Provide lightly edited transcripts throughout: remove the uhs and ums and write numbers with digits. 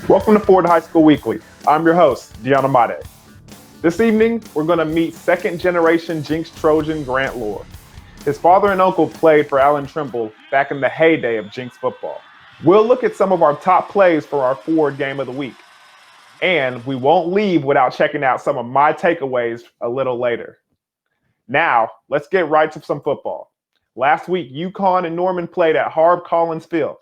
Welcome to Ford High School Weekly. I'm your host, Deion. This evening, we're going to meet second-generation Jenks Trojan Grant Lohr. His father and uncle played for Allen Trimble back in the heyday of Jenks football. We'll look at some of our top plays for our Ford Game of the Week. And we won't leave without checking out some of my takeaways a little later. Now, let's get right to some football. Last week, UConn and Norman played at Harb Collins Field.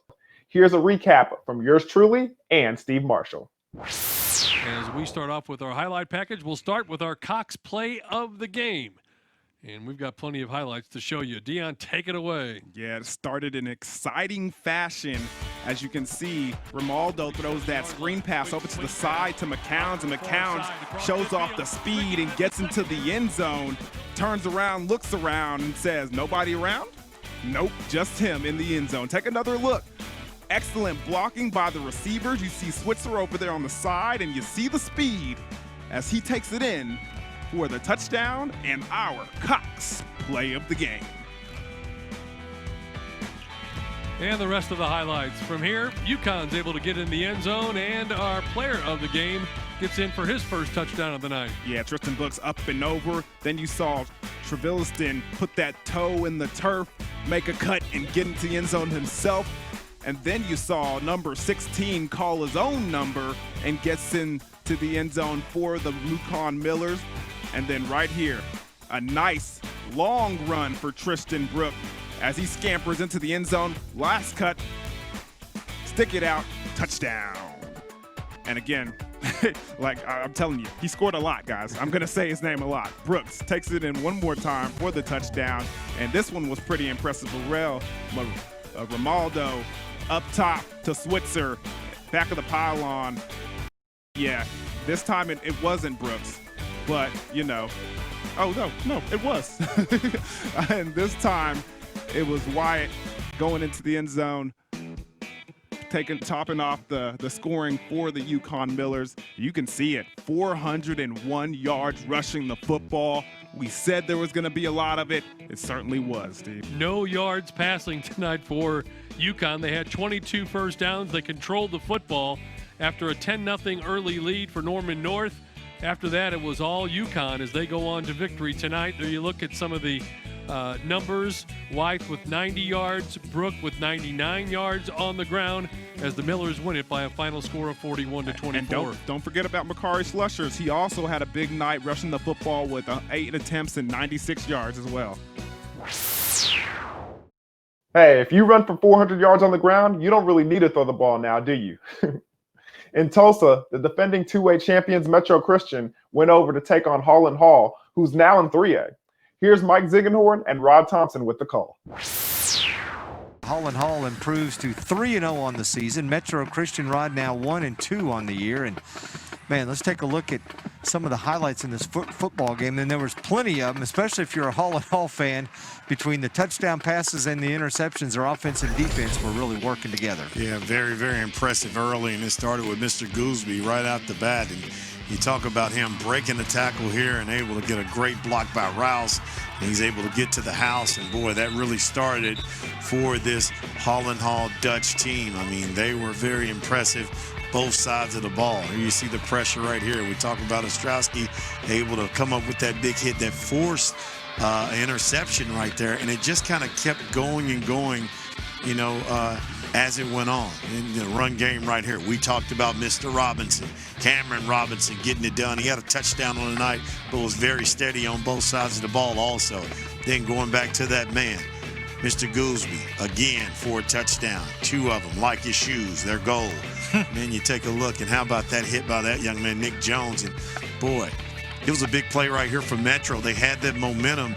Here's a recap from yours truly and Steve Marshall. As we start off with our highlight package, we'll start with our Cox play of the game. And we've got plenty of highlights to show you. Deion, take it away. Yeah, it started in exciting fashion. As you can see, Romaldo throws that screen pass over to the side to McCown, and McCown shows off the speed and gets into the end zone, turns around, looks around, and says, "Nobody around?" Nope, just him in the end zone. Take another look. Excellent blocking by the receivers. You see Switzer over there on the side, and you see the speed as he takes it in for the touchdown and our Cox play of the game. And the rest of the highlights. From here, UConn's able to get in the end zone, and our player of the game gets in for his first touchdown of the night. Yeah, Tristan Brooks up and over. Then you saw Trevilliston put that toe in the turf, make a cut, and get into the end zone himself. And then you saw number 16 call his own number and gets into the end zone for the UConn Millers. And then right here, a nice long run for Tristan Brooks as he scampers into the end zone. Last cut, stick it out, touchdown. And again, like I'm telling you, he scored a lot, guys. I'm going to say his name a lot. Brooks takes it in one more time for the touchdown. And this one was pretty impressive as well. Romaldo up top to Switzer, back of the pylon. Yeah, this time it wasn't Brooks, but you know, oh no, it was. And this time it was Wyatt going into the end zone, topping off the scoring for the UConn Millers. You can see it, 401 yards rushing the football. We said there was going to be a lot of it. It certainly was, Steve. No yards passing tonight for UConn. They had 22 first downs. They controlled the football after a 10-0 early lead for Norman North. After that, it was all UConn as they go on to victory tonight. There you look at some of the numbers. White with 90 yards, Brooke with 99 yards on the ground as the Millers win it by a final score of 41-24. And don't forget about Makari Slushers. He also had a big night rushing the football with 8 attempts and 96 yards as well. Hey, if you run for 400 yards on the ground, you don't really need to throw the ball now, do you? In Tulsa, the defending 2A champions Metro Christian went over to take on Holland Hall, who's now in 3A. Here's Mike Ziegenhorn and Rod Thompson with the call. Holland Hall improves to 3-0 on the season. Metro Christian Rod now 1-2 on the year. And man, let's take a look at some of the highlights in this football game. And there was plenty of them, especially if you're a Holland Hall fan. Between the touchdown passes and the interceptions, their offense and defense were really working together. Yeah, very, very impressive early. And it started with Mr. Goolsby right out the bat. And you talk about him breaking the tackle here and able to get a great block by Rouse. And he's able to get to the house. And, boy, that really started for this Holland Hall Dutch team. I mean, they were very impressive, both sides of the ball. Here you see the pressure right here. We talk about Ostrowski able to come up with that big hit that forced interception right there. And it just kind of kept going and going, you know, as it went on. In the run game right here, we talked about Mr. Robinson, Cameron Robinson getting it done. He had a touchdown on the night, but was very steady on both sides of the ball also. Then going back to that man, Mr. Goolsby, again for a touchdown. 2 of them, like his shoes, they're gold. Then you take a look, and how about that hit by that young man, Nick Jones? And boy, it was a big play right here for Metro. They had that momentum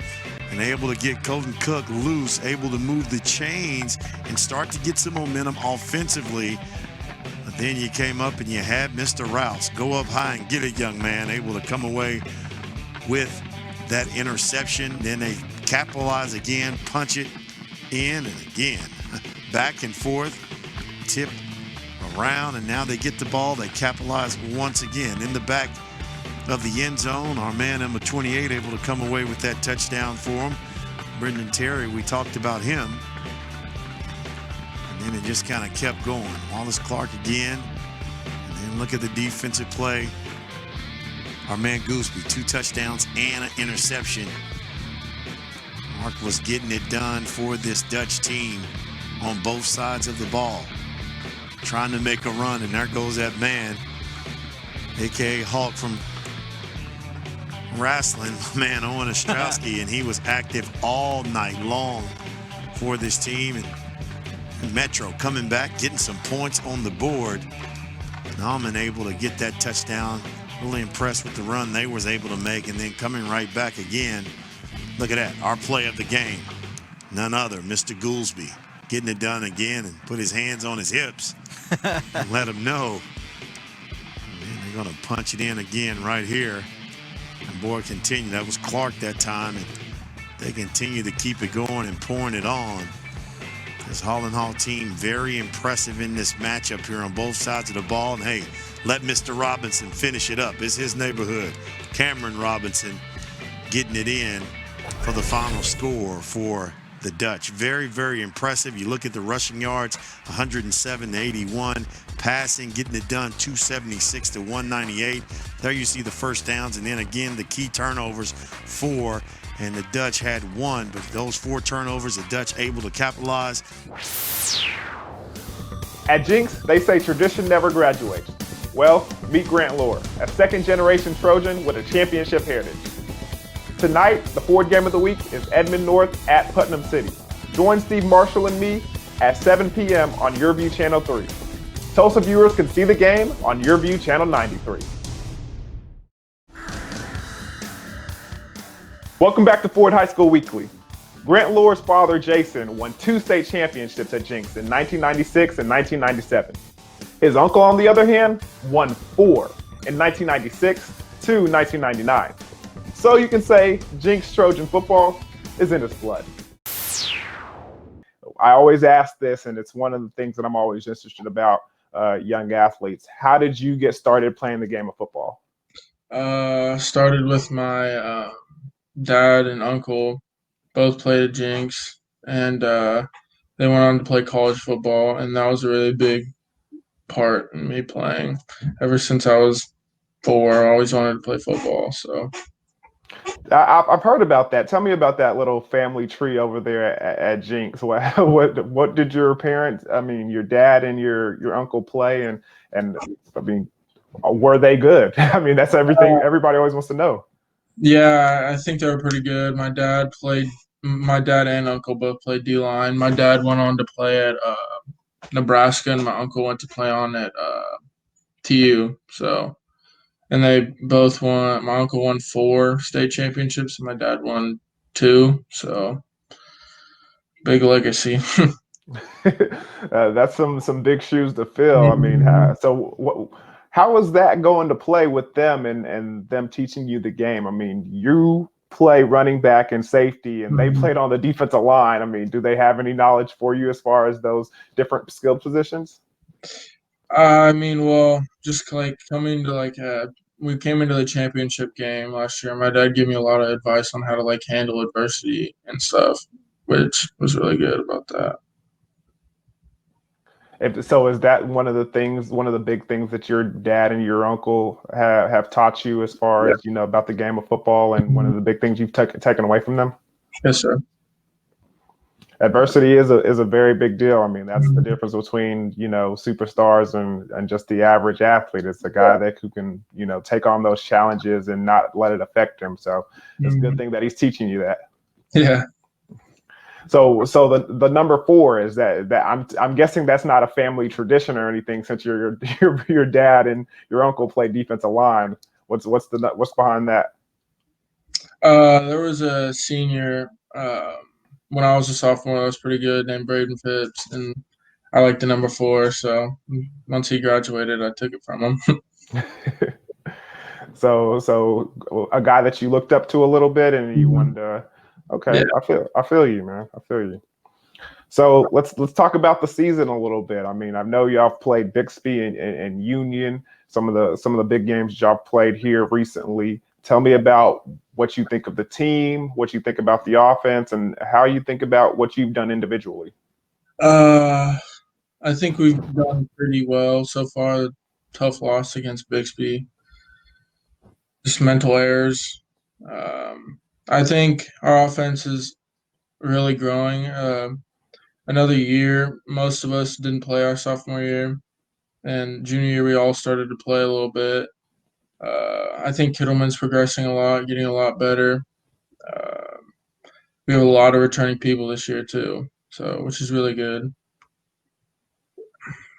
and able to get Colton Cook loose, able to move the chains and start to get some momentum offensively. But then you came up and you had Mr. Rouse go up high and get it, young man, able to come away with that interception. Then they capitalize again, punch it in and again, back and forth, tip around, and now they get the ball. They capitalize once again in the back of the end zone. Our man, number 28, able to come away with that touchdown for him. Brendan Terry, we talked about him. And then it just kind of kept going. Wallace Clark again. And And look at the defensive play. Our man Gooseby, 2 touchdowns and an interception. Mark was getting it done for this Dutch team on both sides of the ball. Trying to make a run, and there goes that man, a.k.a. Hulk from wrestling, man, Owen Ostrowski, and he was active all night long for this team. And Metro coming back, getting some points on the board. Nauman able to get that touchdown. Really impressed with the run they was able to make, and then coming right back again. Look at that, our play of the game. None other, Mr. Goolsby, getting it done again and put his hands on his hips and let him know. Man, they're gonna punch it in again right here. And boy, continue. That was Clark that time, and they continue to keep it going and pouring it on. This Holland Hall team very impressive in this matchup here on both sides of the ball. And hey, let Mr. Robinson finish it up. It's his neighborhood. Cameron Robinson getting it in for the final score for the Dutch. Very, very impressive. You look at the rushing yards, 107 to 81. Passing, getting it done, 276 to 198. There you see the first downs, and then again the key turnovers, 4. And the Dutch had 1, but those 4 turnovers, the Dutch able to capitalize. At Jenks, they say tradition never graduates. Well, meet Grant Lohr, a second-generation Trojan with a championship heritage. Tonight, the Ford game of the week is Edmond North at Putnam City. Join Steve Marshall and me at 7 p.m. on YurView Channel 3. Tulsa viewers can see the game on YurView Channel 93. Welcome back to Ford High School Weekly. Grant Lohr's father, Jason, won 2 state championships at Jenks in 1996 and 1997. His uncle, on the other hand, won 4 in 1996 to 1999. So you can say Jenks Trojan football is in his blood. I always ask this, and it's one of the things that I'm always interested about young athletes. How did you get started playing the game of football? Started with my dad and uncle. Both played at Jenks, and they went on to play college football, and that was a really big part in me playing. Ever since I was 4, I always wanted to play football. So I've heard about that. Tell me about that little family tree over there at Jenks. What did your parents, your dad and your uncle play, and I mean, were they good? I mean, that's everything everybody always wants to know. Yeah, I think they were pretty good. My dad and uncle both played D-line. My dad went on to play at Nebraska, and my uncle went to play on at TU. So, and they both won. My uncle won 4 state championships, and my dad won 2. So, big legacy. That's some big shoes to fill. I mean, how was that going to play with them and them teaching you the game? I mean, you play running back and safety, and they played on the defensive line. I mean, do they have any knowledge for you as far as those different skill positions? Well, just like coming to we came into the championship game last year. My dad gave me a lot of advice on how to handle adversity and stuff, which was really good about that. So is that one of the big things that your dad and your uncle have taught you as far as, about the game of football, and one of the big things you've taken away from them? Yes, sir. Adversity is a very big deal. I mean, that's the difference between, superstars and just the average athlete. It's a guy who can, take on those challenges and not let it affect him. So it's a good thing that he's teaching you that. Yeah. So the number 4 is that I'm guessing that's not a family tradition or anything, since your dad and your uncle play defensive line. What's behind that? There was a senior when I was a sophomore that was pretty good, named Braden Phipps, and I liked the number 4. So once he graduated, I took it from him. So a guy that you looked up to a little bit, and you wanted to. Okay, yeah. I feel you, man. I feel you. So let's talk about the season a little bit. I mean, I know y'all played Bixby and Union, some of the big games y'all played here recently. Tell me about what you think of the team, what you think about the offense, and how you think about what you've done individually. I think we've done pretty well so far. tough loss against Bixby. Just mental errors. I think our offense is really growing. Another year, most of us didn't play our sophomore year, and junior year we all started to play a little bit. I think Kittleman's progressing a lot, getting a lot better. We have a lot of returning people this year too, so which is really good.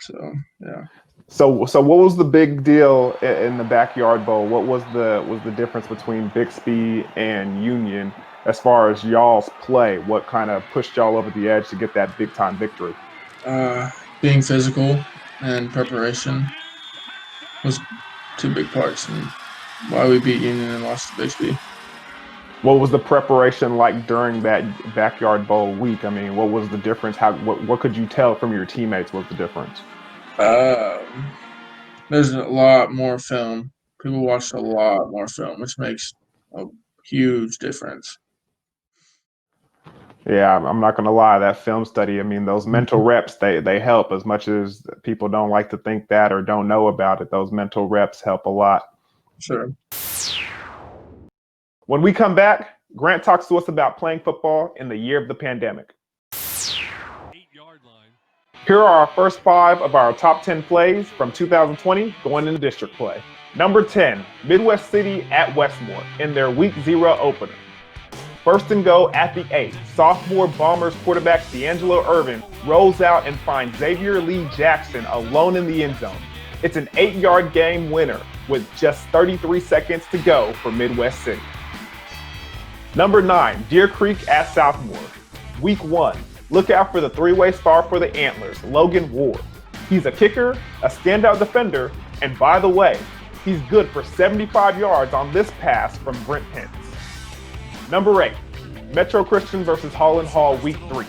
So yeah. So what was the big deal in the Backyard Bowl? What was the difference between Bixby and Union as far as y'all's play? What kind of pushed y'all over the edge to get that big time victory? Being physical and preparation was two big parts in why we beat Union and lost to Bixby. What was the preparation like during that Backyard Bowl week? I mean, what was the difference? What could you tell from your teammates was the difference? There's a lot more film. People watched a lot more film, which makes a huge difference. Yeah, I'm not going to lie. That film study, I mean, those mental reps, they help as much as people don't like to think that or don't know about it. Those mental reps help a lot. Sure. When we come back, Grant talks to us about playing football in the year of the pandemic. 8-yard line. Here are our first 5 of our top 10 plays from 2020 going into district play. Number 10, Midwest City at Westmore in their Week 0 opener. First and goal at the 8. Sophomore Bombers quarterback D'Angelo Irvin rolls out and finds Xavier Lee Jackson alone in the end zone. It's an 8-yard game winner with just 33 seconds to go for Midwest City. Number 9, Deer Creek at Southmore. Week 1. Look out for the 3-way star for the Antlers, Logan Ward. He's a kicker, a standout defender, and by the way, he's good for 75 yards on this pass from Brent Pence. Number 8, Metro Christian versus Holland Hall Week 3.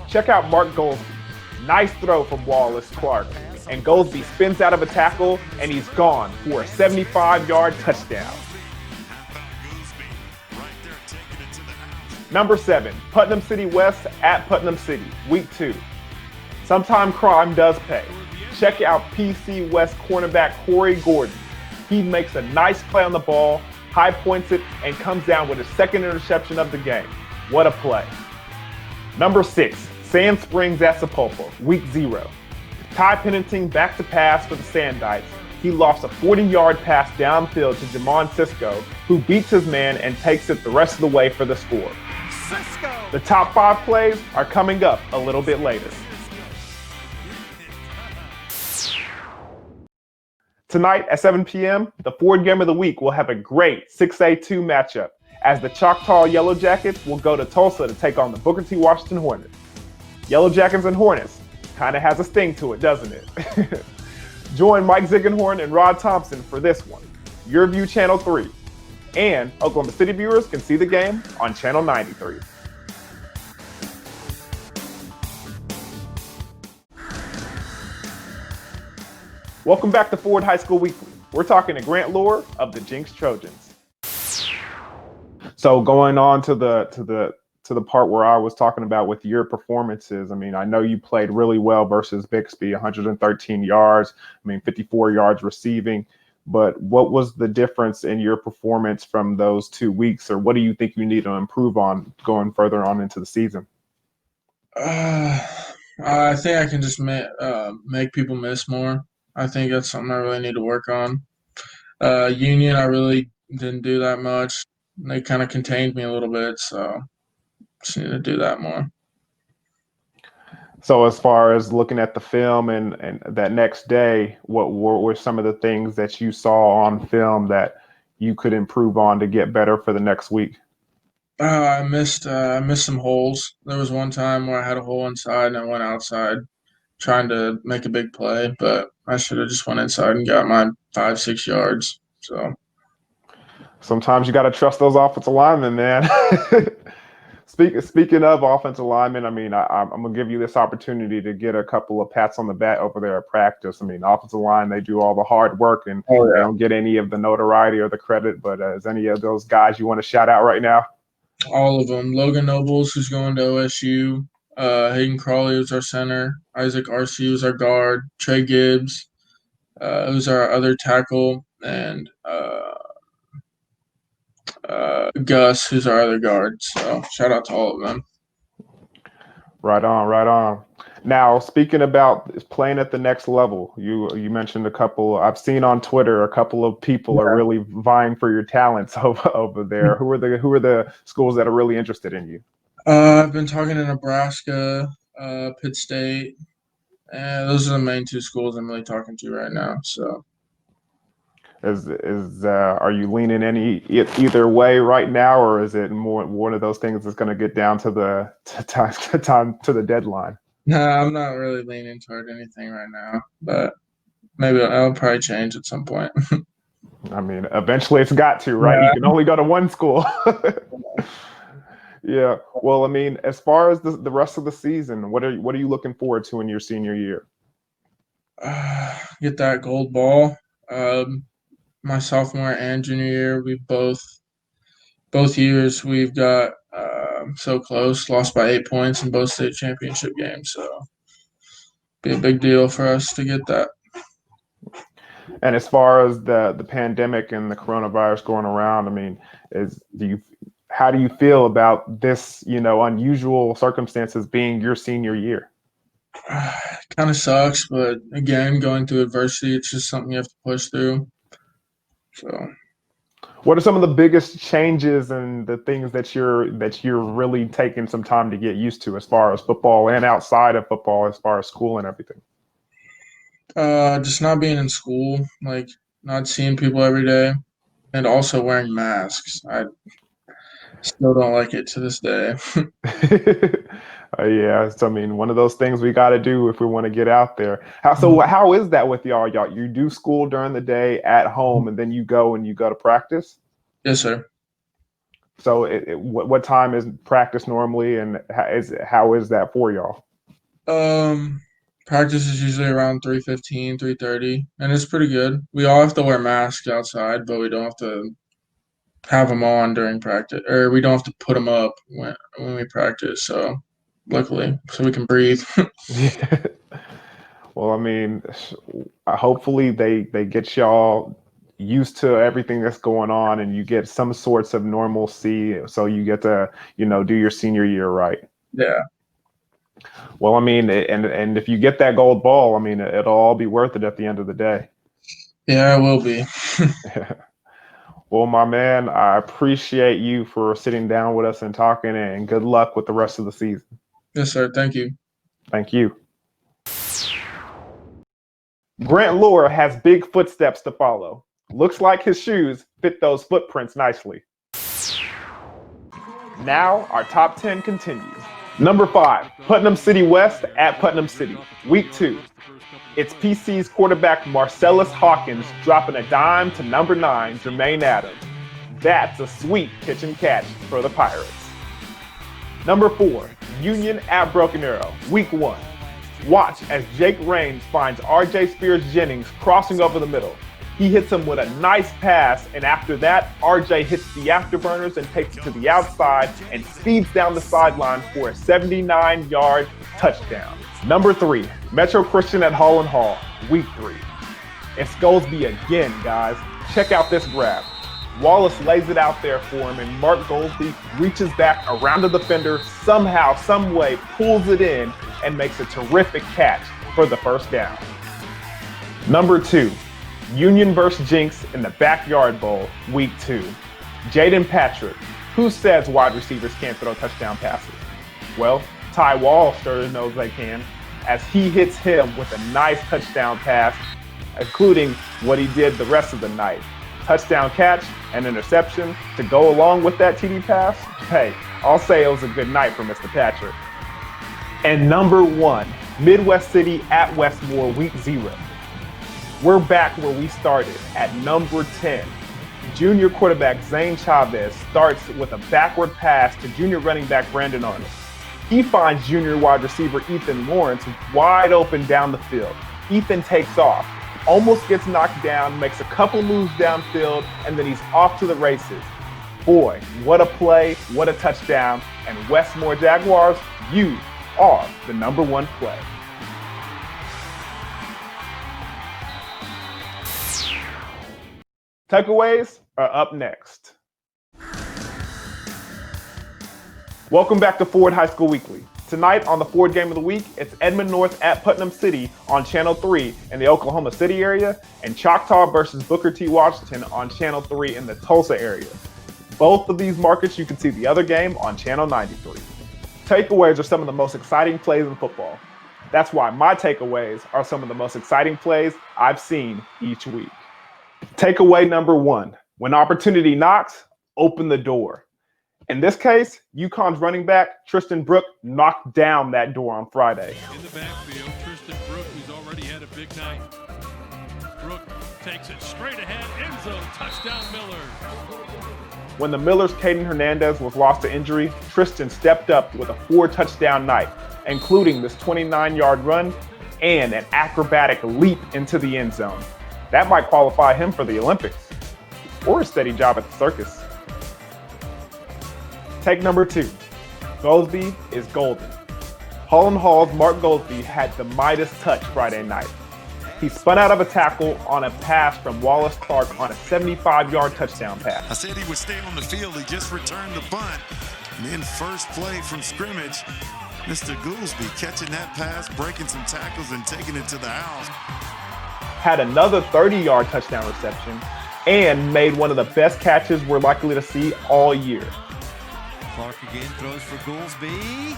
Check out Mark Goldsby. Nice throw from Wallace Clark, and Goldsby spins out of a tackle, and he's gone for a 75-yard touchdown. Number 7, Putnam City West at Putnam City, Week 2. Sometime crime does pay. Check out PC West cornerback Corey Gordon. He makes a nice play on the ball, high points it, and comes down with his second interception of the game. What a play. Number 6, Sand Springs at Sepulpa, Week 0. Ty Pennington back to pass for the Sandites. He lost a 40-yard pass downfield to Jamon Cisco, who beats his man and takes it the rest of the way for the score. The top 5 plays are coming up a little bit later. Tonight at 7 p.m., the Ford Game of the Week will have a great 6A2 matchup as the Choctaw Yellow Jackets will go to Tulsa to take on the Booker T. Washington Hornets. Yellow Jackets and Hornets kind of has a sting to it, doesn't it? Join Mike Ziegenhorn and Rod Thompson for this one, YurView Channel 3. And Oklahoma City viewers can see the game on Channel 93. Welcome back to Ford High School Weekly. We're talking to Grant Lohr of the Jenks Trojans. So going on to the part where I was talking about with your performances, I mean, I know you played really well versus Bixby, 113 yards, 54 yards receiving. But what was the difference in your performance from those 2 weeks, or what do you think you need to improve on going further on into the season? I think I can just make people miss more. I think that's something I really need to work on. Union, I really didn't do that much. They kind of contained me a little bit, so just need to do that more. So as far as looking at the film and that next day, what were some of the things that you saw on film that you could improve on to get better for the next week? I missed some holes. There was one time where I had a hole inside and I went outside trying to make a big play, but I should have just went inside and got my 5-6 yards. So sometimes you got to trust those offensive linemen, man. Speaking of offensive linemen, I mean, I'm going to give you this opportunity to get a couple of pats on the back over there at practice. I mean, the offensive line, they do all the hard work and they don't get any of the notoriety or the credit. But is any of those guys you want to shout out right now? All of them. Logan Nobles, who's going to OSU. Hayden Crawley was our center. Isaac Arcee was our guard. Trey Gibbs. who's our other tackle, and Gus, who's our other guard. So shout out to all of them. Right on, right on. Now, speaking about playing at the next level, you mentioned a couple. I've seen on Twitter a couple of people are really vying for your talents over there. Who are the schools that are really interested in you? I've been talking to Nebraska, Pitt State, and those are the main two schools I'm really talking to right now. So, are you leaning either way right now, or is it more one of those things that's going to get down to the time to the deadline? no, I'm not really leaning toward anything right now, but maybe I'll probably change at some point. I mean, eventually it's got to, right? Yeah. You can only go to one school. Yeah. Well, I mean, as far as the rest of the season, what are you looking forward to in your senior year? Get that gold ball. My sophomore and junior year, we both years we've got so close, lost by 8 points in both state championship games. So, be a big deal for us to get that. And as far as the pandemic and the coronavirus going around, I mean, how do you feel about this, unusual circumstances being your senior year? Kind of sucks, but again, going through adversity, it's just something you have to push through. So, what are some of the biggest changes and the things that you're really taking some time to get used to as far as football and outside of football, as far as school and everything? just not being in school, like not seeing people every day, and also wearing masks. I still don't like it to this day. Yeah, so I mean, one of those things we got to do if we want to get out there. How is that with y'all? You do school during the day at home, and then you go to practice? Yes, sir. So what time is practice normally, and how is that for y'all? Practice is usually around 3:15, 3:30, and it's pretty good. We all have to wear masks outside, but we don't have to have them on during practice, or we don't have to put them up when we practice. So, luckily, so we can breathe. Well, I mean, hopefully they get y'all used to everything that's going on, and you get some sorts of normalcy, so you get to do your senior year right. Yeah. Well, I mean, and if you get that gold ball, I mean, it'll all be worth it at the end of the day. Yeah, it will be. Well, my man, I appreciate you for sitting down with us and talking, and good luck with the rest of the season. Yes, sir. Thank you. Thank you. Grant Lohr has big footsteps to follow. Looks like his shoes fit those footprints nicely. Now, our top 10 continues. Number 5, Putnam City West at Putnam City, Week 2. It's PC's quarterback Marcellus Hawkins dropping a dime to number 9, Jermaine Adams. That's a sweet pitch and catch for the Pirates. Number 4, Union at Broken Arrow, Week 1. Watch as Jake Raines finds RJ Spears-Jennings crossing over the middle. He hits him with a nice pass, and after that, RJ hits the afterburners and takes it to the outside and speeds down the sideline for a 79-yard touchdown. Number 3, Metro Christian at Holland Hall, Week 3. It's Goldsby again, guys. Check out this grab. Wallace lays it out there for him, and Mark Goldsby reaches back around the defender, somehow, some way, pulls it in, and makes a terrific catch for the first down. Number 2, Union vs. Jenks in the Backyard Bowl, Week 2. Jaden Patrick, who says wide receivers can't throw touchdown passes? Well, Ty Wall sure knows they can, as he hits him with a nice touchdown pass, including what he did the rest of the night. Touchdown catch and interception to go along with that TD pass. Hey, I'll say it was a good night for Mr. Patrick. And number 1, Midwest City at Westmore, Week 0. We're back where we started at number 10. Junior quarterback Zane Chavez starts with a backward pass to junior running back Brandon Arnold. He finds junior wide receiver Ethan Lawrence wide open down the field. Ethan takes off, almost gets knocked down, makes a couple moves downfield, and then he's off to the races. Boy, what a play, what a touchdown, and Westmore Jaguars, you are the number 1 play. Takeaways are up next. Welcome back to Ford High School Weekly. Tonight on the Ford Game of the Week, it's Edmond North at Putnam City on Channel 3 in the Oklahoma City area, and Choctaw versus Booker T. Washington on Channel 3 in the Tulsa area. Both of these markets, you can see the other game on Channel 93. Takeaways are some of the most exciting plays in football. That's why my takeaways are some of the most exciting plays I've seen each week. Takeaway number 1, when opportunity knocks, open the door. In this case, UConn's running back, Tristan Brook, knocked down that door on Friday. In the backfield, Tristan Brook, who's already had a big night. Brook takes it straight ahead, end zone, touchdown Miller. When the Millers' Caden Hernandez was lost to injury, Tristan stepped up with a 4-touchdown night, including this 29-yard run and an acrobatic leap into the end zone. That might qualify him for the Olympics or a steady job at the circus. Take number 2, Goldsby is golden. Holland Hall's Mark Goldsby had the Midas touch Friday night. He spun out of a tackle on a pass from Wallace Clark on a 75-yard touchdown pass. I said he would stay on the field. He just returned the punt. And then first play from scrimmage, Mr. Goolsby catching that pass, breaking some tackles, and taking it to the house. Had another 30-yard touchdown reception and made one of the best catches we're likely to see all year. Clark again throws for Goolsby.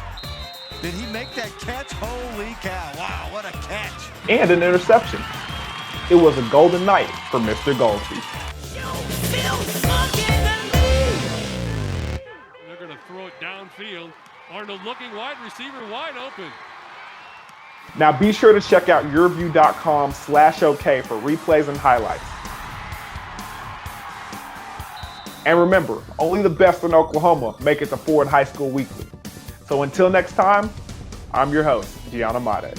Did he make that catch? Holy cow. Wow, what a catch. And an interception. It was a golden night for Mr. Goldsby. They're going to throw it downfield. Arnold looking wide receiver, wide open. Now be sure to check out YurView.com/OK for replays and highlights. And remember, only the best in Oklahoma make it to Ford High School Weekly. So until next time, I'm your host, Deion Amade.